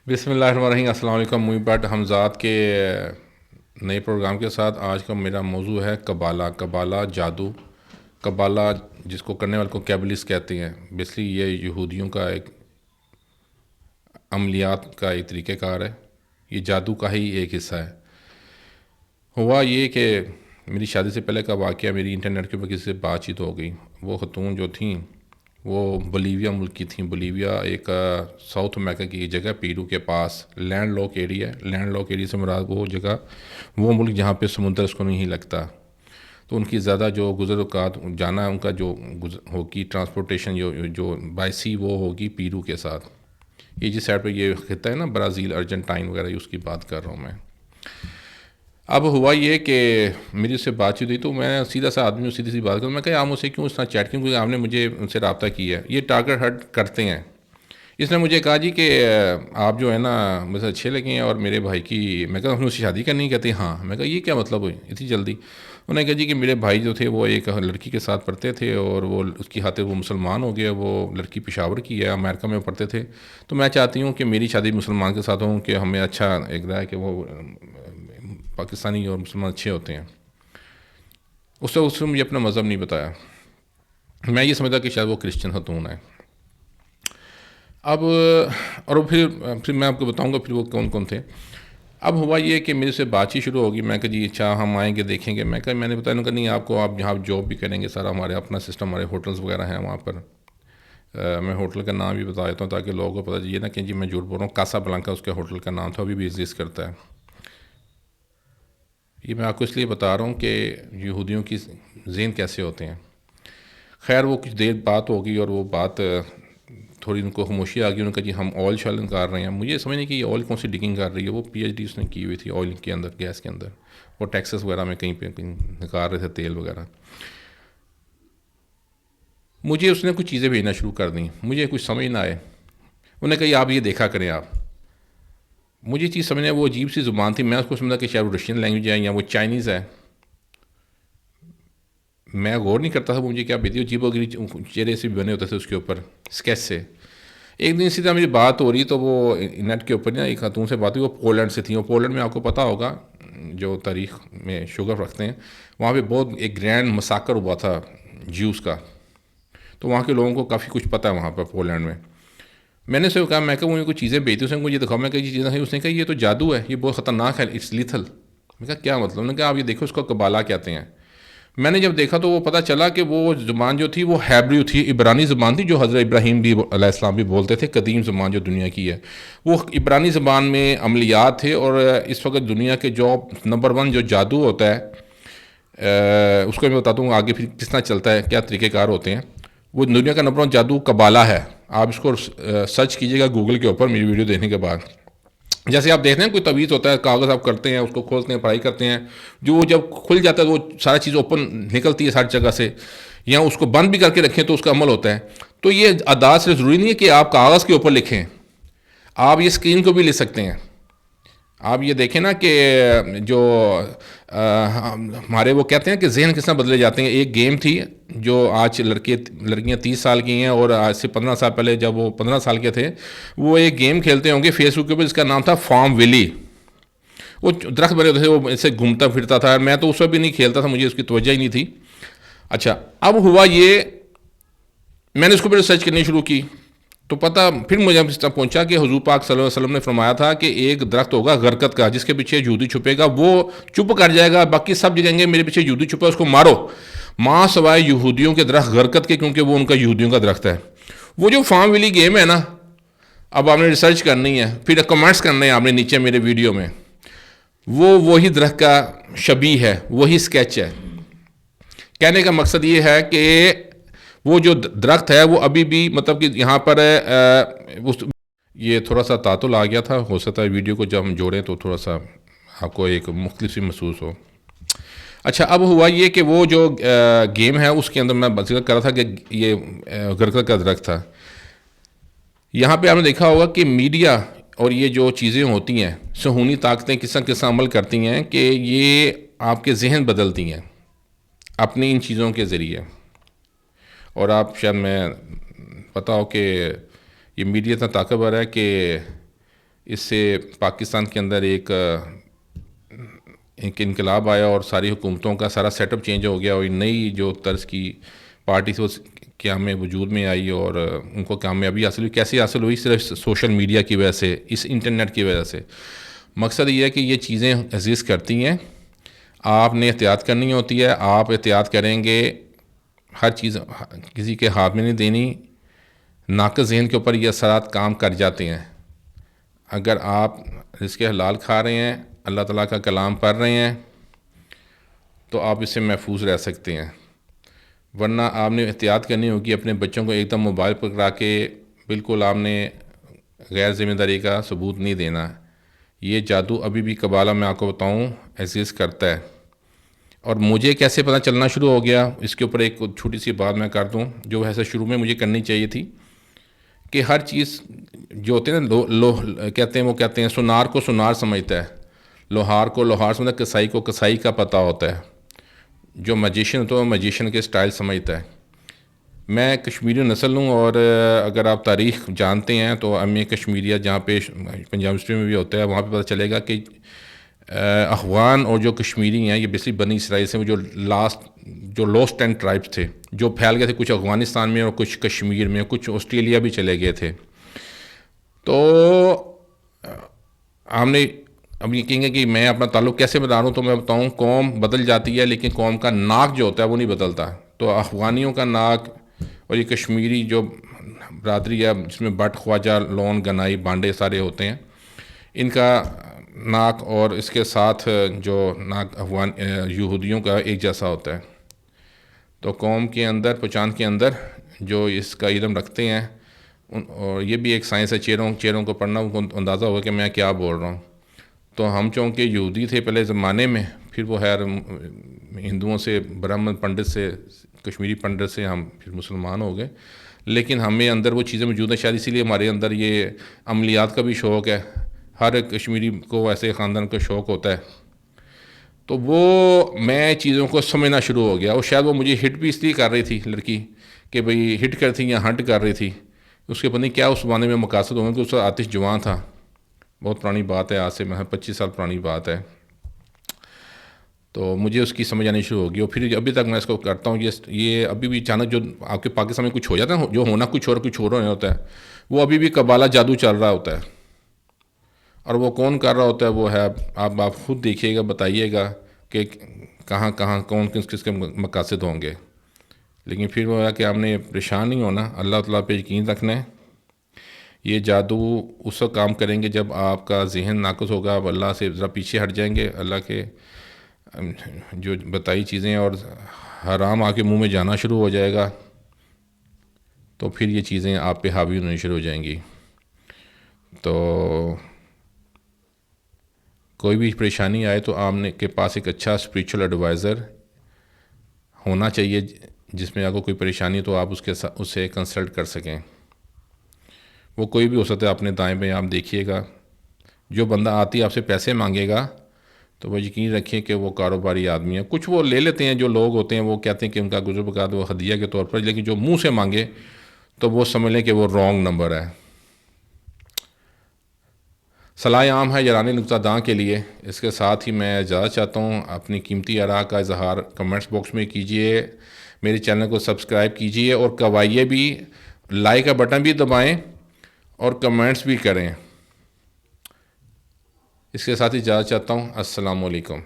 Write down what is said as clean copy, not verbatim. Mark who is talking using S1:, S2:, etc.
S1: بسم اللہ الرحمن الرحیم۔ السلام علیکم۔ مووی بٹ حمزات کے نئے پروگرام کے ساتھ آج کا میرا موضوع ہے قبالہ۔ قبالہ جادو، قبالہ جس کو کرنے والے کو کیبلس کہتے ہیں۔ بیسلی یہ یہودیوں کا ایک عملیات کا ایک طریقہ کار ہے، یہ جادو کا ہی ایک حصہ ہے۔ ہوا یہ کہ میری شادی سے پہلے کا واقعہ، میری انٹرنیٹ کے اوپر کسی سے بات چیت ہو گئی۔ وہ خاتون جو تھیں وہ بولیویا ملک کی تھیں۔ بولیویا ایک ساؤتھ امریکہ کی جگہ، پیرو کے پاس لینڈ لاک ایریا ہے۔ لینڈ لاک ایریا سے مراد وہ جگہ، وہ ملک جہاں پہ سمندر اس کو نہیں لگتا، تو ان کی زیادہ جو گزر اوقات جانا ان کا جو ہوگی ٹرانسپورٹیشن جو بائی سی، وہ ہوگی پیرو کے ساتھ۔ یہ جس سائڈ پہ یہ خطہ ہے نا، برازیل، ارجنٹائن وغیرہ، اس کی بات کر رہا ہوں میں۔ اب ہوا یہ کہ میری اس سے بات چیت ہوئی تو میں سیدھا سا آدمی ہوں، سیدھی سی بات کروں، میں کہا آپ مجھ سے کیوں اس طرح چیٹ کیوں، کیونکہ آپ نے مجھے ان سے رابطہ کیا ہے، یہ ٹارگٹ ہٹ کرتے ہیں۔ اس نے مجھے کہا جی کہ آپ جو ہے نا مجھے اچھے لگے ہیں اور میرے بھائی کی، میں کہا ہم اس سے شادی کرنی، کہتے ہیں ہاں۔ میں کہا یہ کیا مطلب ہوئی اتنی جلدی؟ انہوں نے کہا جی کہ میرے بھائی جو تھے وہ ایک لڑکی کے ساتھ پڑھتے تھے اور وہ اس کی خاطر وہ مسلمان ہو گیا، وہ لڑکی پشاور کی ہے، امریکہ میں پڑھتے تھے، تو میں چاہتی ہوں کہ میری شادی مسلمان کے ساتھ ہوں، کہ ہمیں اچھا ایک رہا ہے کہ وہ پاکستانی اور مسلمان اچھے ہوتے ہیں۔ اس نے مجھے اپنا مذہب نہیں بتایا، میں یہ سمجھتا کہ شاید وہ کرسچن خاتون ہے۔ اب اور پھر میں آپ کو بتاؤں گا پھر وہ کون کون تھے۔ اب ہوا یہ کہ میرے سے بات چیت شروع ہوگی، میں کہا جی اچھا ہم آئیں گے دیکھیں گے۔ میں نے بتایا کہ نہیں، آپ کو آپ جہاں جاب بھی کریں گے سارا ہمارے اپنا سسٹم، ہمارے ہوٹلز وغیرہ ہیں وہاں پر۔ میں ہوٹل کا نام بھی بتا دیتا ہوں تاکہ لوگوں کو پتہ چلے نا کہ جی میں جھوٹ بول رہا ہوں۔ کاسا بلانکا اس کے ہوٹل کا نام تھا، ابھی بھی ایگزسٹ کرتا ہے۔ یہ میں آپ کو اس لیے بتا رہا ہوں کہ یہودیوں کی ذہن کیسے ہوتے ہیں۔ خیر وہ کچھ دیر بات ہوگی اور وہ بات تھوڑی ان کو خاموشی آ گئی۔ انہوں نے کہا جی ہم آئل شال نکال رہے ہیں۔ مجھے سمجھ نہیں کہ یہ آئل کون سی ڈگنگ کر رہی ہے۔ وہ پی ایچ ڈی اس نے کی ہوئی تھی آئل کے اندر، گیس کے اندر، وہ ٹیکسس وغیرہ میں کہیں پہ نکال رہے تھے تیل وغیرہ۔ مجھے اس نے کچھ چیزیں بھیجنا شروع کر دیں، مجھے کچھ سمجھ نہ آئے۔ انہوں نے کہا آپ یہ دیکھا کریں آپ۔ مجھے چیز سمجھنے وہ عجیب سی زبان تھی، میں اس کو سمجھا کہ شاید وہ رشین لینگویج ہے یا وہ چائنیز ہے۔ میں غور نہیں کرتا تھا مجھے کیا بھیجی، عجیب وغیرہ چہرے سے بھی بنے ہوتے تھے اس کے اوپر اسکیچ سے۔ ایک دن اسی طرح میری بات ہو رہی تو وہ نیٹ کے اوپر نا ایک خاتون سے بات ہوئی، وہ پولینڈ سے تھیں۔ وہ پولینڈ میں آپ کو پتہ ہوگا جو تاریخ میں شوگر رکھتے ہیں، وہاں پہ بہت ایک گرینڈ مساکر ہوا تھا جیوز کا، تو وہاں کے لوگوں کو کافی کچھ پتہ ہے وہاں پہ پولینڈ میں۔ میں نے اسے کہا، میں کہا مجھے کوئی چیزیں بھیجتی، اس نے مجھے دکھاؤ، میں کہا یہ چیزیں ہیں، اس نے کہا یہ تو جادو ہے، یہ بہت خطرناک ہے، اٹس لیتھل۔ میں کہا کیا مطلب؟ انہوں نے کہا آپ یہ دیکھو اس کو قبالہ کہتے ہیں۔ میں نے جب دیکھا تو وہ پتہ چلا کہ وہ زبان جو تھی وہ ہیبریو تھی، عبرانی زبان تھی، جو حضرت ابراہیم بھی علیہ السلام بھی بولتے تھے، قدیم زبان جو دنیا کی ہے، وہ عبرانی زبان میں عملیات تھے۔ اور اس وقت دنیا کے جو نمبر 1 جو جادو ہوتا ہے، اس کو میں بتاتا ہوں آگے پھر کس طرح چلتا ہے، کیا طریقہ کار ہوتے ہیں۔ وہ دنیا کا نمبر 1 جادو قبالہ ہے۔ آپ اس کو سرچ کیجیے گا گوگل کے اوپر میری ویڈیو دیکھنے کے بعد۔ جیسے آپ دیکھتے ہیں کوئی تعویذ ہوتا ہے، کاغذ آپ کرتے ہیں، اس کو کھولتے ہیں، پڑھائی کرتے ہیں، جو جب کھل جاتا ہے وہ سارا چیز اوپن نکلتی ہے ہر جگہ سے، یا اس کو بند بھی کر کے رکھیں تو اس کا عمل ہوتا ہے۔ تو یہ ادات سے ضروری نہیں ہے کہ آپ کاغذ کے اوپر لکھیں، آپ یہ اسکرین کو بھی لکھ سکتے ہیں۔ آپ یہ دیکھیں نا کہ جو ہمارے وہ کہتے ہیں کہ ذہن کس طرح بدلے جاتے ہیں۔ ایک گیم تھی جو آج لڑکیاں 30 سال کی ہیں، اور آج سے 15 سال پہلے جب وہ 15 سال کے تھے، وہ ایک گیم کھیلتے ہوں گے فیس بک کے اوپر، جس کا نام تھا فارم ویلی۔ وہ درخت بنے ہوتے تھے، وہ ایسے گھومتا پھرتا تھا، میں تو اس وقت بھی نہیں کھیلتا تھا، مجھے اس کی توجہ ہی نہیں تھی۔ اچھا اب ہوا یہ، میں نے اس کو پھر ریسرچ کرنی شروع کی تو پتہ پھر مجھے اس طرح پہنچا کہ حضور پاک صلی اللہ علیہ وسلم نے فرمایا تھا کہ ایک درخت ہوگا غرقت کا، جس کے پیچھے یہودی چھپے گا، وہ چپ کر جائے گا، باقی سب کہیں گے میرے پیچھے یہودی چھپا، اس کو مارو، ماں سوائے یہودیوں کے درخت غرقت کے، کیونکہ وہ ان کا یہودیوں کا درخت ہے۔ وہ جو فارم ویلی گیم ہے نا، اب آپ نے ریسرچ کرنی ہے، پھر کمنٹس کرنے ہیں آپ نے نیچے میرے ویڈیو میں، وہی درخت کا شبیہ ہے، وہی اسکیچ ہے۔ کہنے کا مقصد یہ ہے کہ وہ جو درخت ہے وہ ابھی بھی مطلب کہ یہاں پر یہ تھوڑا سا تعطل آ گیا تھا، ہو سکتا ہے ویڈیو کو جب ہم جوڑیں تو تھوڑا سا آپ کو ایک مختلف سی محسوس ہو۔ اچھا اب ہوا یہ کہ وہ جو گیم ہے اس کے اندر میں ذکر کر رہا تھا کہ یہ غرقت کا درخت تھا۔ یہاں پہ آپ نے دیکھا ہوگا کہ میڈیا اور یہ جو چیزیں ہوتی ہیں، سہونی طاقتیں کس طرح عمل کرتی ہیں کہ یہ آپ کے ذہن بدلتی ہیں اپنی ان چیزوں کے ذریعے۔ اور آپ شاید میں پتہ ہو کہ یہ میڈیا اتنا طاقتور ہے کہ اس سے پاکستان کے اندر ایک انقلاب آیا اور ساری حکومتوں کا سارا سیٹ اپ چینج ہو گیا، اور نئی جو طرز کی پارٹی تھی وہ قیام میں وجود میں آئی، اور ان کو کامیابی حاصل ہوئی. کیسے حاصل ہوئی؟ صرف سوشل میڈیا کی وجہ سے، اس انٹرنیٹ کی وجہ سے. مقصد یہ ہے کہ یہ چیزیں ایگزسٹ کرتی ہیں، آپ نے احتیاط کرنی ہوتی ہے. آپ احتیاط کریں گے، ہر چیز کسی کے ہاتھ میں نہیں دینی. ناقص ذہن کے اوپر یہ اثرات کام کر جاتے ہیں. اگر آپ رزق حلال کھا رہے ہیں، اللہ تعالیٰ کا کلام پڑھ رہے ہیں، تو آپ اس سے محفوظ رہ سکتے ہیں. ورنہ آپ نے احتیاط کرنی ہوگی. اپنے بچوں کو ایک دم موبائل پکڑا کے بالکل آپ نے غیر ذمہ داری کا ثبوت نہیں دینا. یہ جادو ابھی بھی قبالہ میں آپ کو بتاؤں ایگزسٹ کرتا ہے. اور مجھے کیسے پتہ چلنا شروع ہو گیا، اس کے اوپر ایک چھوٹی سی بات میں کر دوں جو ویسے شروع میں مجھے کرنی چاہیے تھی. کہ ہر چیز جو ہوتے ہیں نا، کہتے ہیں سونار کو سونار سمجھتا ہے، لوہار کو لوہار سمجھتا ہے، کسائی کو کسائی کا پتہ ہوتا ہے. جو میجیشین ہوتا ہے وہ میجیشین کے سٹائل سمجھتا ہے. میں کشمیری نسل ہوں، اور اگر آپ تاریخ جانتے ہیں تو کشمیریہ جہاں پہ پنجاب یونیورسٹی میں بھی ہوتا ہے، وہاں پہ پتہ چلے گا کہ افغان اور جو کشمیری ہیں یہ بیسکلی بنی اسرائیل سے جو لوسٹ 10 ٹرائبس تھے، جو پھیل گئے تھے کچھ افغانستان میں اور کچھ کشمیر میں، کچھ آسٹریلیا بھی چلے گئے تھے. تو ہم نے اب یہ کہیں گے کہ میں اپنا تعلق کیسے بتا رہا ہوں، تو میں بتاؤں قوم بدل جاتی ہے لیکن قوم کا ناک جو ہوتا ہے وہ نہیں بدلتا. تو افغانیوں کا ناک اور یہ کشمیری جو برادری ہے جس میں بٹ، خواجہ، لون، گنائی، بانڈے سارے ہوتے ہیں، ان کا ناک اور اس کے ساتھ جو ناک یہودیوں کا ایک جیسا ہوتا ہے. تو قوم کے اندر، پہچان کے اندر جو اس کا علم رکھتے ہیں، اور یہ بھی ایک سائنس ہے، چہروں کو پڑھنا، ان کو اندازہ ہوگا کہ میں کیا بول رہا ہوں. تو ہم چونکہ یہودی تھے پہلے زمانے میں، پھر وہ خیر ہندوؤں سے، برہمن پنڈت سے، کشمیری پنڈت سے ہم پھر مسلمان ہو گئے. لیکن ہمیں اندر وہ چیزیں موجود ہیں، شاید اسی لیے ہمارے اندر یہ عملیات کا بھی شوق ہے. ہر کشمیری کو ایسے خاندان کا شوق ہوتا ہے. تو وہ میں چیزوں کو سمجھنا شروع ہو گیا، اور شاید وہ مجھے ہٹ بھی اس لیے کر رہی تھی لڑکی کہ بھئی ہٹ کرتی یا ہنٹ کر رہی تھی. اس کے پتہ نہیں کیا اس زمانے میں مقاصد ہوں گے، کہ اس کا آتش جوان تھا. بہت پرانی بات ہے، آج سے 25 سال پرانی بات ہے. تو مجھے اس کی سمجھ آنی شروع ہو گئی، اور پھر ابھی تک میں اس کو کرتا ہوں. یہ ابھی بھی اچانک جو آپ کے پاکستان میں کچھ ہو جاتا ہے، جو ہونا کچھ اور کچھ ہونا ہوتا ہے، وہ ابھی بھی قبالہ جادو چل رہا ہوتا ہے. اور وہ کون کر رہا ہوتا ہے وہ ہے آپ خود دیکھیے گا، بتائیے گا کہ کہاں کون کس کے مقاصد ہوں گے. لیکن پھر وہ ہے کہ آپ نے پریشان نہیں ہونا، اللہ تعالیٰ پہ یقین رکھنا ہے. یہ جادو اس وقت کام کریں گے جب آپ کا ذہن ناقص ہوگا، آپ اللہ سے ذرا پیچھے ہٹ جائیں گے، اللہ کے جو بتائی چیزیں اور حرام آپ کے منہ میں جانا شروع ہو جائے گا، تو پھر یہ چیزیں آپ پہ حاوی ہونے شروع ہو جائیں گی. تو کوئی بھی پریشانی آئے تو آپ کے پاس ایک اچھا اسپریچول ایڈوائزر ہونا چاہیے، جس میں آپ کو کوئی پریشانی تو آپ اس سے کنسلٹ کر سکیں. وہ کوئی بھی ہو سکتا ہے، اپنے دائیں بائیں آپ دیکھیے گا. جو بندہ آتی آپ سے پیسے مانگے گا تو وہ یقین رکھیں کہ وہ کاروباری آدمی ہے. کچھ وہ لے لیتے ہیں، جو لوگ ہوتے ہیں وہ کہتے ہیں کہ ان کا گزر بقات وہ ہدیہ کے طور پر، لیکن جو منہ سے مانگے تو وہ سمجھ لیں کہ وہ رانگ نمبر ہے. صلاح عام ہے یاران نکتہ داں کے لیے. اس کے ساتھ ہی میں اجازت چاہتا ہوں. اپنی قیمتی آراء کا اظہار کمنٹس باکس میں کیجئے، میرے چینل کو سبسکرائب کیجئے، اور کوائیے بھی، لائک کا بٹن بھی دبائیں اور کمنٹس بھی کریں. اس کے ساتھ ہی اجازت چاہتا ہوں. السلام علیکم.